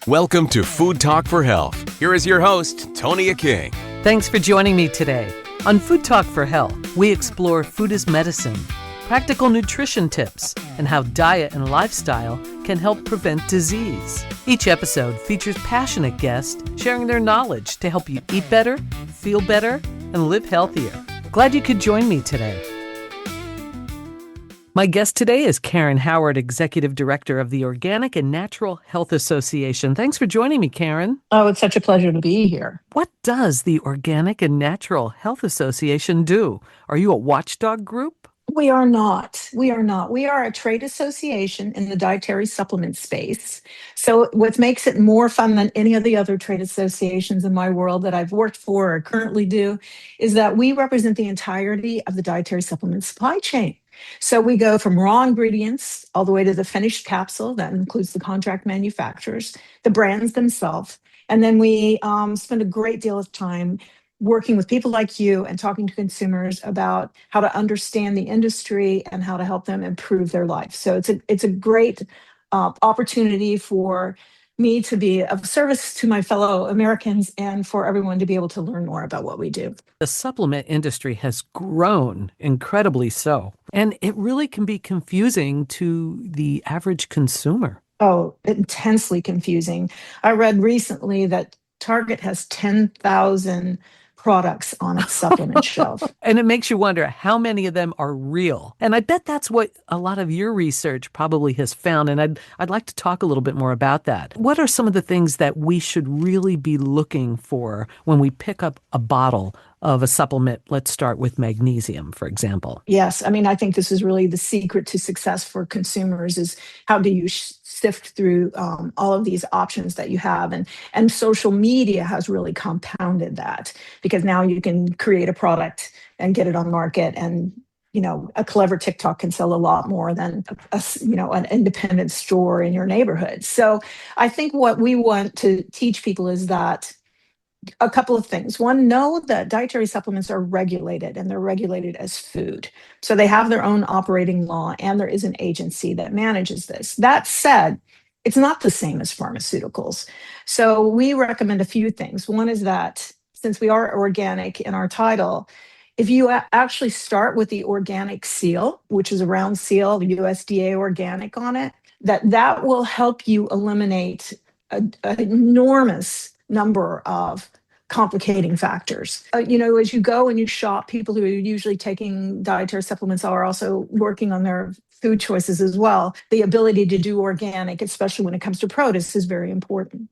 Welcome to Food Talk for Health. Here is your host, Tonya King. Thanks for joining me today. On Food Talk for Health, we explore food as medicine, practical nutrition tips, and how diet and lifestyle can help prevent disease. Each episode features passionate guests sharing their knowledge to help you eat better, feel better, and live healthier. Glad you could join me today. My guest today is Karen Howard, Executive Director of the Organic and Natural Health Association. Thanks for joining me, Karen. Oh, it's such a pleasure to be here. What does the Organic and Natural Health Association do? Are you a watchdog group? We are not. We are a trade association in the dietary supplement space. So what makes it more fun than any of the other trade associations in my world that I've worked for or currently do is that we represent the entirety of the dietary supplement supply chain. So we go from raw ingredients all the way to the finished capsule. That includes the contract manufacturers, the brands themselves. And then we spend a great deal of time working with people like you and talking to consumers about how to understand the industry and how to help them improve their life. So it's a great opportunity for me to be of service to my fellow Americans and for everyone to be able to learn more about what we do. The supplement industry has grown incredibly so, and it really can be confusing to the average consumer. Oh, intensely confusing. I read recently that Target has 10,000 products on its supplement shelf. And it makes you wonder how many of them are real. And I bet that's what a lot of your research probably has found. And I'd like to talk a little bit more about that. What are some of the things that we should really be looking for when we pick up a bottle of a supplement? Let's start with magnesium, for example. Yes. I mean, I think this is really the secret to success for consumers is how do you sift through all of these options that you have. And social media has really compounded that because now you can create a product and get it on market and a clever TikTok can sell a lot more than an independent store in your neighborhood. So I think what we want to teach people is that a couple of things. One, know that dietary supplements are regulated and they're regulated as food. So they have their own operating law and there is an agency that manages this. That said, it's not the same as pharmaceuticals. So we recommend a few things. One is that since we are organic in our title, if you actually start with the organic seal, which is a round seal, the USDA organic on it, that will help you eliminate an enormous number of complicating factors. As you go and you shop, people who are usually taking dietary supplements are also working on their food choices as well. The ability to do organic, especially when it comes to produce, is very important.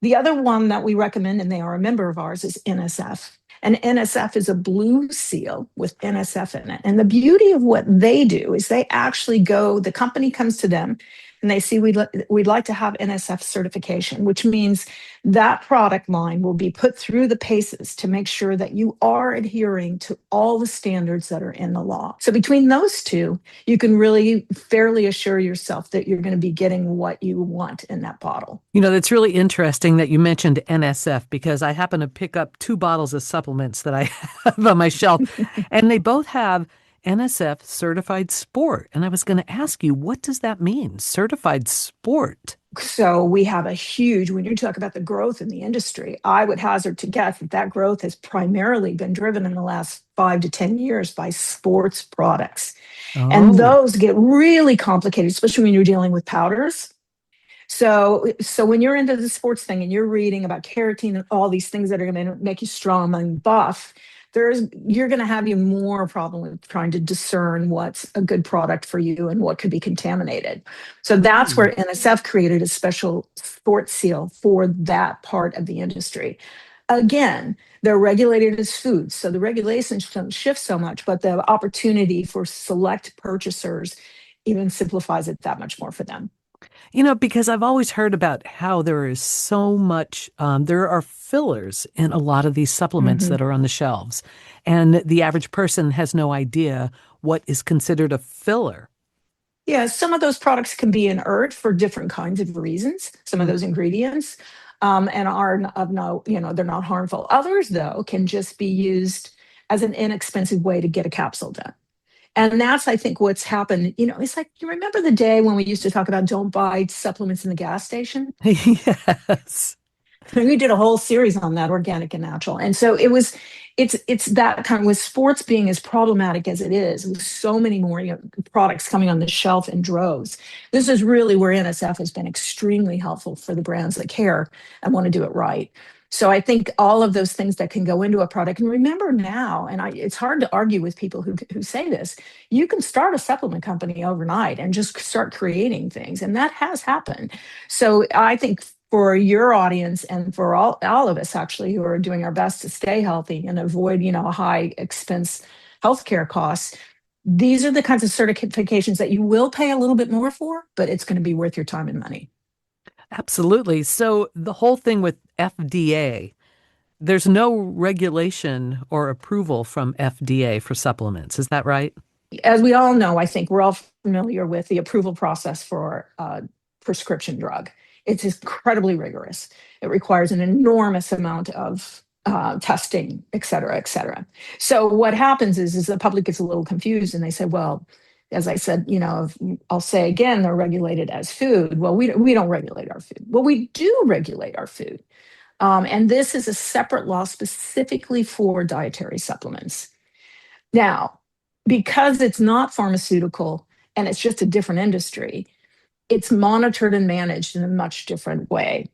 The other one that we recommend, and they are a member of ours, is NSF. And NSF is a blue seal with NSF in it. And the beauty of what they do is they actually the company comes to them and they see we'd like to have NSF certification, which means that product line will be put through the paces to make sure that you are adhering to all the standards that are in the law. So between those two, you can really fairly assure yourself that you're going to be getting what you want in that bottle. That's really interesting that you mentioned NSF because I happen to pick up 2 bottles of supplements that I have on my shelf, and they both have NSF certified sport. And I was going to ask you, what does that mean? Certified sport? So we have when you talk about the growth in the industry, I would hazard to guess that growth has primarily been driven in the last 5 to 10 years by sports products. Oh. And those get really complicated, especially when you're dealing with powders. So when you're into the sports thing and you're reading about keratin and all these things that are going to make you strong and buff, you're going to have more problem with trying to discern what's a good product for you and what could be contaminated. So that's where NSF created a special sport seal for that part of the industry. Again, they're regulated as food, so the regulations don't shift so much, but the opportunity for select purchasers even simplifies it that much more for them. Because I've always heard about how there is so much, there are fillers in a lot of these supplements that are on the shelves. And the average person has no idea what is considered a filler. Yeah, some of those products can be inert for different kinds of reasons, some of those ingredients, and are of no, they're not harmful. Others, though, can just be used as an inexpensive way to get a capsule done. And that's, I think, what's happened. It's like, you remember the day when we used to talk about don't buy supplements in the gas station? Yes. We did a whole series on that, organic and natural. And so it's that kind of, with sports being as problematic as it is, with so many more products coming on the shelf in droves. This is really where NSF has been extremely helpful for the brands that care and want to do it right. So I think all of those things that can go into a product, and remember now, and it's hard to argue with people who say this, you can start a supplement company overnight and just start creating things, and that has happened. So I think for your audience and for all of us actually who are doing our best to stay healthy and avoid, high expense healthcare costs, these are the kinds of certifications that you will pay a little bit more for, but it's going to be worth your time and money. Absolutely. So the whole thing with FDA, there's no regulation or approval from FDA for supplements. Is that right? As we all know, I think we're all familiar with the approval process for prescription drug. It's incredibly rigorous. It requires an enormous amount of testing, et cetera, et cetera. So what happens is the public gets a little confused and they say, well, as I said, I'll say again, they're regulated as food. Well, we don't regulate our food. Well, we do regulate our food. And this is a separate law specifically for dietary supplements. Now, because it's not pharmaceutical and it's just a different industry, it's monitored and managed in a much different way.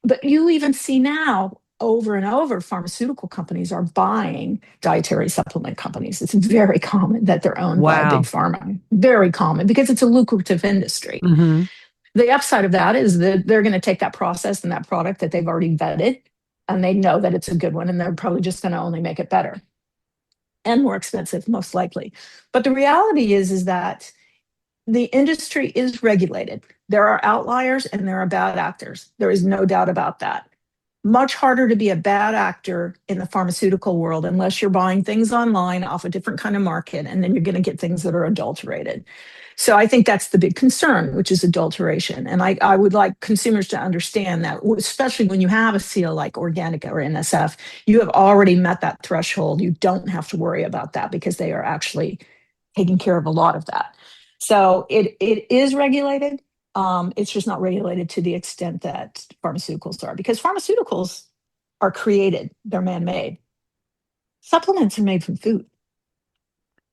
But you even see now over and over, pharmaceutical companies are buying dietary supplement companies. It's very common that they're owned by a big Wow. pharma. Very common because it's a lucrative industry. Hmm. The upside of that is that they're going to take that process and that product that they've already vetted, and they know that it's a good one, and they're probably just going to only make it better and more expensive, most likely. But the reality is that the industry is regulated. There are outliers and there are bad actors. There is no doubt about that. Much harder to be a bad actor in the pharmaceutical world unless you're buying things online off a different kind of market, and then you're going to get things that are adulterated. So I think that's the big concern, which is adulteration. And I would like consumers to understand that, especially when you have a seal like organic or NSF, you have already met that threshold. You don't have to worry about that because they are actually taking care of a lot of that. So it is regulated. It's just not regulated to the extent that pharmaceuticals are, because pharmaceuticals are created, they're man-made. Supplements are made from food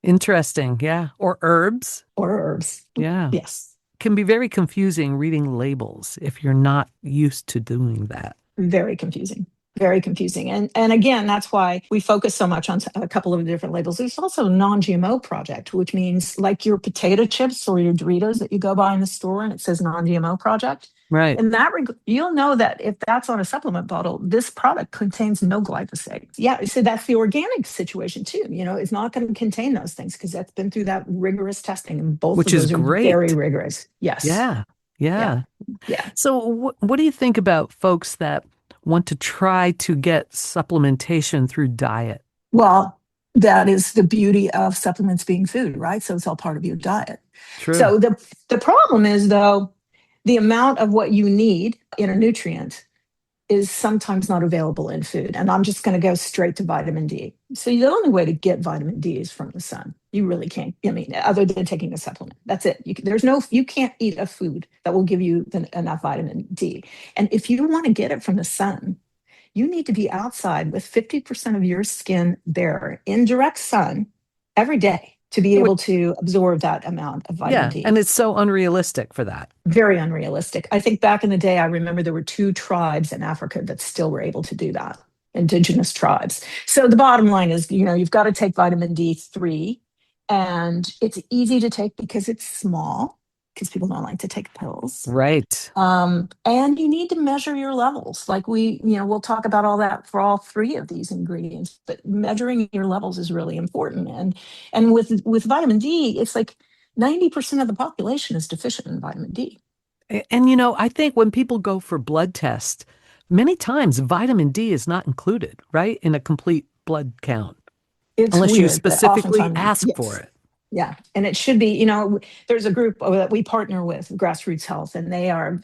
Interesting. Yeah. Or herbs. or herbs. Yeah. Yes, Can be very confusing reading labels if you're not used to doing that. very confusing. Very confusing. And again, that's why we focus so much on a couple of different labels. There's also a non-GMO project, which means like your potato chips or your Doritos that you go buy in the store and it says non-GMO project. Right. And that you'll know that if that's on a supplement bottle, this product contains no glyphosate. Yeah, so that's the organic situation too. It's not going to contain those things because that's been through that rigorous testing, and both Which of is those are very great. rigorous. Yes. Yeah. Yeah. Yeah. Yeah. So what do you think about folks that want to try to get supplementation through diet? Well, that is the beauty of supplements being food, right? So it's all part of your diet. True. So the problem is though, the amount of what you need in a nutrient is sometimes not available in food. And I'm just going to go straight to vitamin D. So the only way to get vitamin D is from the sun. You really can't, other than taking a supplement. That's it. You can't eat a food that will give you enough vitamin D. And if you want to get it from the sun, you need to be outside with 50% of your skin bare in direct sun every day to be able to absorb that amount of vitamin D. And it's so unrealistic for that. Very unrealistic. I think back in the day, I remember there were 2 tribes in Africa that still were able to do that, indigenous tribes. So the bottom line is, you've got to take vitamin D3, and it's easy to take because it's small, because people don't like to take pills. Right. And you need to measure your levels. Like we'll talk about all that for all 3 of these ingredients, but measuring your levels is really important. And with vitamin D, it's like 90% of the population is deficient in vitamin D. And I think when people go for blood tests, many times vitamin D is not included, right? In a complete blood count. It's unless weird, you but specifically oftentimes, ask yes. for it. Yeah. And it should be, there's a group that we partner with, Grassroots Health, and they are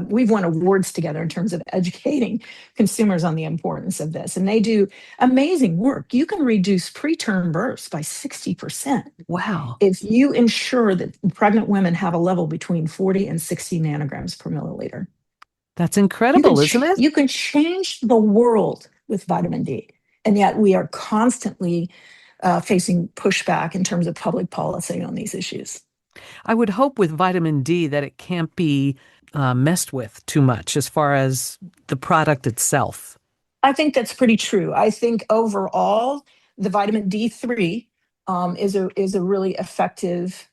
we've won awards together in terms of educating consumers on the importance of this. And they do amazing work. You can reduce preterm births by 60% Wow. if you ensure that pregnant women have a level between 40 and 60 nanograms per milliliter. That's incredible, isn't it? You can change the world with vitamin D. And yet we are constantly facing pushback in terms of public policy on these issues. I would hope with vitamin D that it can't be messed with too much as far as the product itself. I think that's pretty true. I think overall, the vitamin D3 is a really effective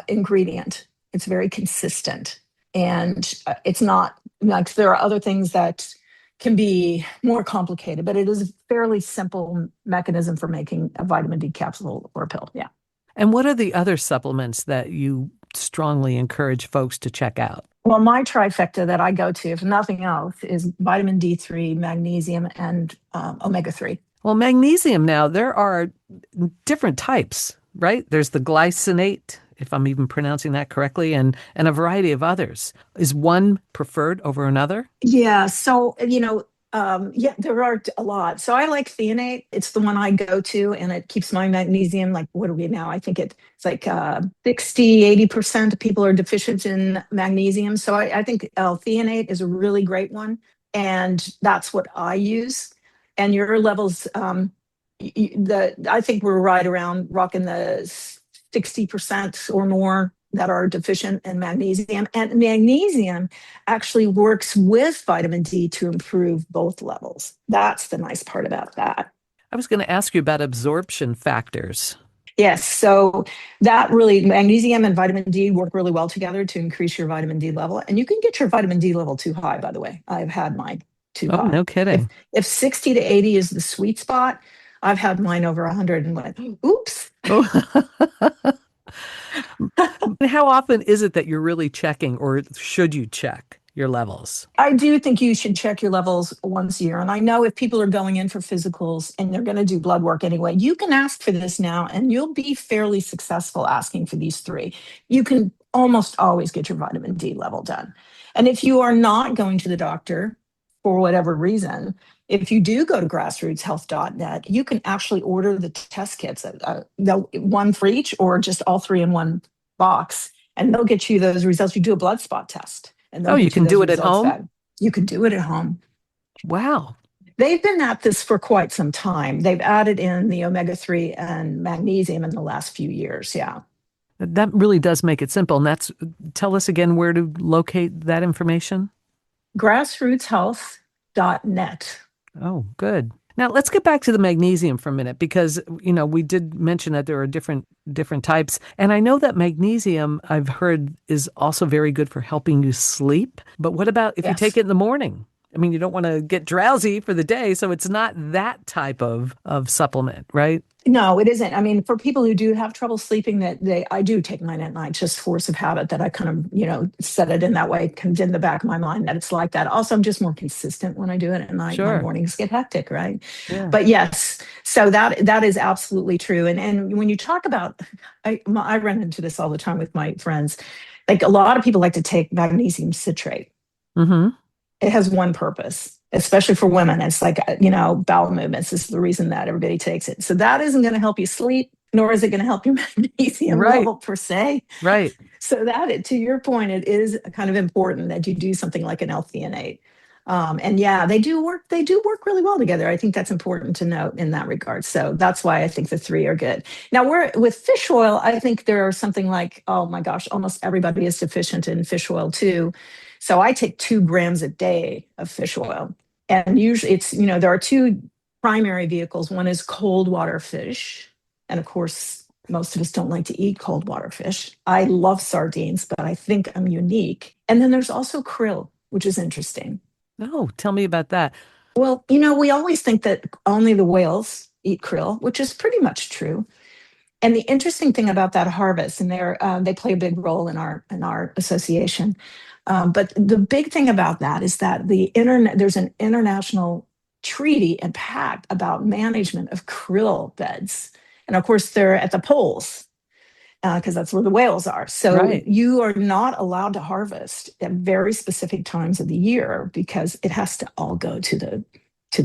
ingredient. It's very consistent, and it's not like there are other things that can be more complicated, but it is a fairly simple mechanism for making a vitamin D capsule or a pill. Yeah. And what are the other supplements that you strongly encourage folks to check out? Well, my trifecta that I go to, if nothing else, is vitamin D3, magnesium, and omega 3. Well, magnesium now, there are different types, right? There's the glycinate, if I'm even pronouncing that correctly, and a variety of others. Is one preferred over another? Yeah. So, yeah, there are a lot. So I like theanate. It's the one I go to, and it keeps my magnesium. Like, what are we now? I think it's like 60, 80% of people are deficient in magnesium. So I think L-theanate is a really great one. And that's what I use. And your levels, I think we're right around rocking the 60% or more that are deficient in magnesium. And magnesium actually works with vitamin D to improve both levels. That's the nice part about that. I was going to ask you about absorption factors. Yes. So that really, magnesium and vitamin D work really well together to increase your vitamin D level. And you can get your vitamin D level too high, by the way. I've had mine too high. No kidding. If 60 to 80 is the sweet spot, I've had mine over 100 and went, oops. Oh. How often is it that you're really checking, or should you check your levels? I do think you should check your levels once a year. And I know if people are going in for physicals and they're going to do blood work anyway, you can ask for this now and you'll be fairly successful asking for these three. You can almost always get your vitamin D level done. And if you are not going to the doctor for whatever reason, if you do go to grassrootshealth.net, you can actually order the test kits, one for each or just all three in one box, and they'll get you those results. You do a blood spot test. And you can do it at home? You can do it at home. Wow. They've been at this for quite some time. They've added in the omega-3 and magnesium in the last few years. Yeah. That really does make it simple. And tell us again where to locate that information. Grassrootshealth.net. Oh, good. Now let's get back to the magnesium for a minute, because, we did mention that there are different types. And I know that magnesium, I've heard, is also very good for helping you sleep. But what about if you take it in the morning? I mean, you don't want to get drowsy for the day, so it's not that type of supplement, right? No, it isn't. I mean, for people who do have trouble sleeping, I do take mine at night, just force of habit that I kind of, set it in that way, kind of in the back of my mind that it's like that. Also, I'm just more consistent when I do it at night. Sure. My mornings get hectic, right? Yeah. But yes, so that is absolutely true. And when you talk about, I run into this all the time with my friends. Like a lot of people like to take magnesium citrate. Mm-hmm. It has one purpose, especially for women. It's like, bowel movements is the reason that everybody takes it. So that isn't going to help you sleep, nor is it going to help your magnesium level per se. Right. So to your point, it is kind of important that you do something like an L-theanate. And yeah, they do work really well together. I think that's important to note in that regard. So that's why I think the three are good. Now with fish oil, I think there are something like, oh my gosh, almost everybody is deficient in fish oil too. So I take 2 grams a day of fish oil. And usually it's, there are two primary vehicles. One is cold water fish. And of course, most of us don't like to eat cold water fish. I love sardines, but I think I'm unique. And then there's also krill, which is interesting. Oh, tell me about that. Well, we always think that only the whales eat krill, which is pretty much true. And the interesting thing about that harvest, and they play a big role in our association. But the big thing about that is that there's an international treaty and pact about management of krill beds. And of course, they're at the poles. because that's where the whales are. So Right. you are not allowed to harvest at very specific times of the year because it has to all go to the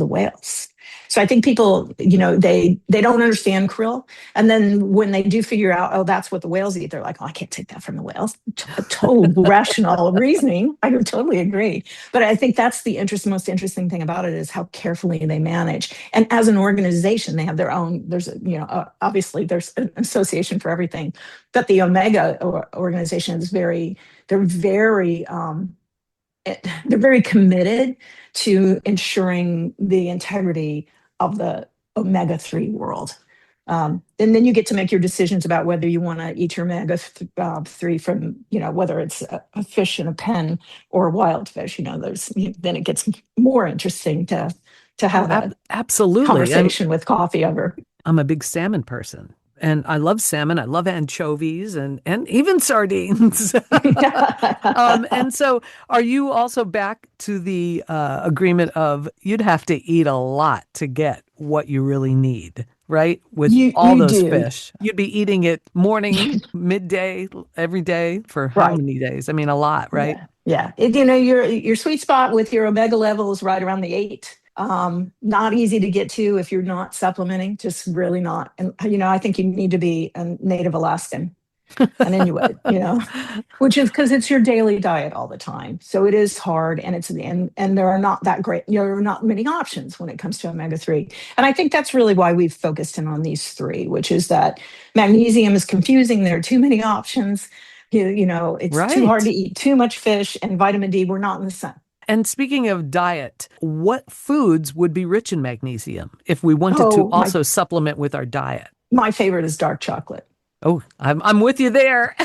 whales. So I think people, they don't understand krill, and then when they do figure out, oh, that's what the whales eat, they're like, oh, I can't take that from the whales. A total rational reasoning. I would totally agree. But I think that's the most interesting thing about it is how carefully they manage. And as an organization, they have their own. Obviously there's an association for everything, but the Omega organization is they're very they're very committed to ensuring the integrity of the omega-3 world. And then you get to make your decisions about whether you want to eat your omega-3 from, whether it's a fish in a pen or a wild fish. Then it gets more interesting to Oh, have a absolutely. conversation with coffee over. I'm a big salmon person. And I love salmon. I love anchovies and even sardines. And so are you also back to the agreement of you'd have to eat a lot to get what you really need, right? With all You those do. fish. You'd be eating it morning, midday, every day for how Right. many days? I mean, a lot, right? Yeah, yeah. Your sweet spot with your omega level is right around the 8. Not easy to get to if you're not supplementing, just really not. And I think you need to be a native Alaskan, an Inuit, which is because it's your daily diet all the time. So it is hard, and and there are not that great, there are not many options when it comes to omega-3. And I think that's really why we've focused in on these three, which is that magnesium is confusing. There are too many options. It's too hard to Right. eat too much fish, and vitamin D, we're not in the sun. And speaking of diet, what foods would be rich in magnesium if we wanted to Oh, also supplement with our diet? my favorite is dark chocolate. Oh, I'm with you there.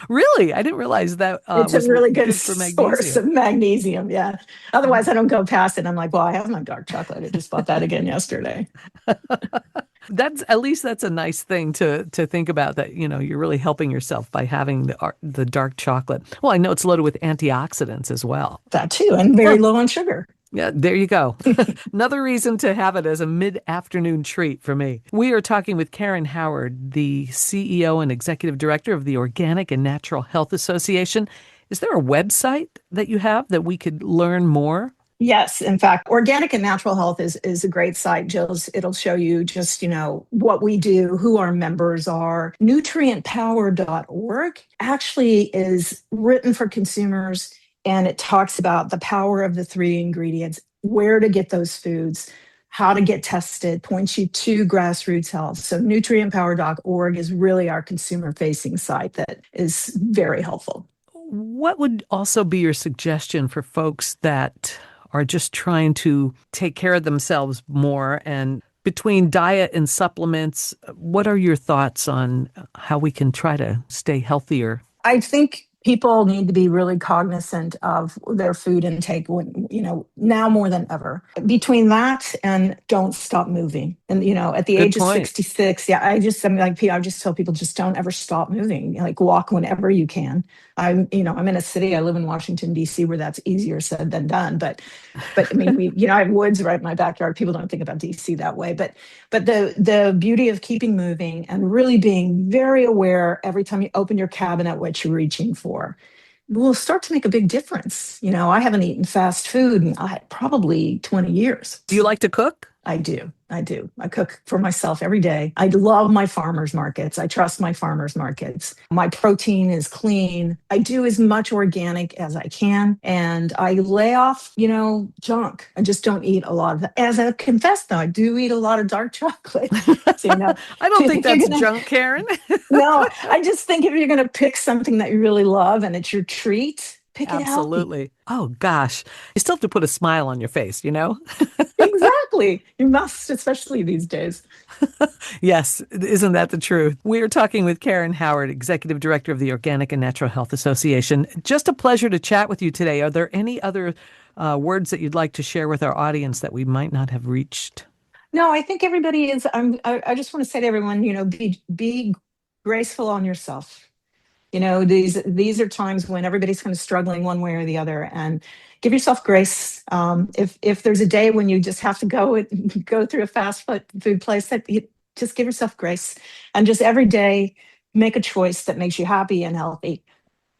Really? I didn't realize that It's a was really good good for source magnesium. of magnesium. Yeah. Otherwise, I don't go past it. I'm like, well, I have my dark chocolate. I just bought that again yesterday. That's at least that's a nice thing to think about that, you're really helping yourself by having the dark chocolate. Well, I know it's loaded with antioxidants as well. That too, and very Well, low on sugar. yeah, there you go. Another reason to have it as a mid-afternoon treat for me. We are talking with Karen Howard, the CEO and Executive Director of the Organic and Natural Health Association. Is there a website that you have that we could learn more? Yes, in fact, Organic and Natural Health is a great site, Jill's. It'll show you just, what we do, who our members are. Nutrientpower.org actually is written for consumers, and it talks about the power of the three ingredients, where to get those foods, how to get tested, points you to grassroots health. So nutrientpower.org is really our consumer facing site that is very helpful. What would also be your suggestion for folks that are just trying to take care of themselves more and between diet and supplements, what are your thoughts on how we can try to stay healthier? I think people need to be really cognizant of their food intake when, now more than ever. Between that and don't stop moving. And, at the Good age of point. 66, yeah, I just tell people just don't ever stop moving. Like walk whenever you can. I'm in a city, I live in Washington, D.C., where that's easier said than done. But I mean, I have woods right in my backyard. People don't think about DC that way, but the beauty of keeping moving and really being very aware every time you open your cabinet what you're reaching for will start to make a big difference. I haven't eaten fast food in probably 20 years. Do you like to cook? I do. I cook for myself every day. I love my farmers markets. I trust my farmers markets. My protein is clean. I do as much organic as I can. And I lay off, junk. I just don't eat a lot of that. As I confess, though, I do eat a lot of dark chocolate. So, I don't think if you're that's gonna, junk, Karen. no, I just think if you're going to pick something that you really love and it's your treat, pick it healthy. Absolutely. Oh, gosh. You still have to put a smile on your face? Exactly. You must, especially these days. Yes, isn't that the truth? We are talking with Karen Howard, Executive Director of the Organic and Natural Health Association. Just a pleasure to chat with you today. Are there any other words that you'd like to share with our audience that we might not have reached? No, I think everybody is. I just want to say to everyone, be graceful on yourself. These are times when everybody's kind of struggling one way or the other, and give yourself grace. If there's a day when you just have to go through a fast food place, just give yourself grace and just every day make a choice that makes you happy and healthy.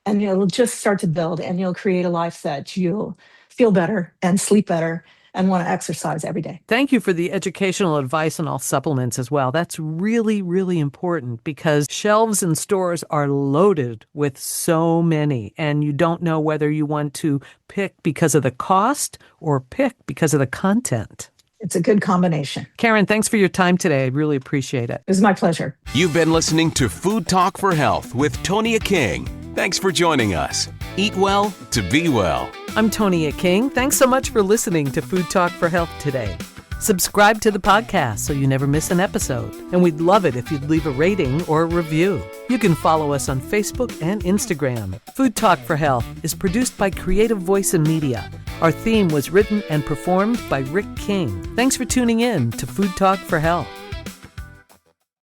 And you'll just start to build and you'll create a life that you'll feel better and sleep better and want to exercise every day. Thank you for the educational advice on all supplements as well. That's really, really important because shelves in stores are loaded with so many, and you don't know whether you want to pick because of the cost or pick because of the content. It's a good combination. Karen, thanks for your time today. I really appreciate it. It was my pleasure. You've been listening to Food Talk for Health with Tonia King. Thanks for joining us. Eat well to be well. I'm Tonia King. Thanks so much for listening to Food Talk for Health today. Subscribe to the podcast so you never miss an episode. And we'd love it if you'd leave a rating or a review. You can follow us on Facebook and Instagram. Food Talk for Health is produced by Creative Voice and Media. Our theme was written and performed by Rick King. Thanks for tuning in to Food Talk for Health.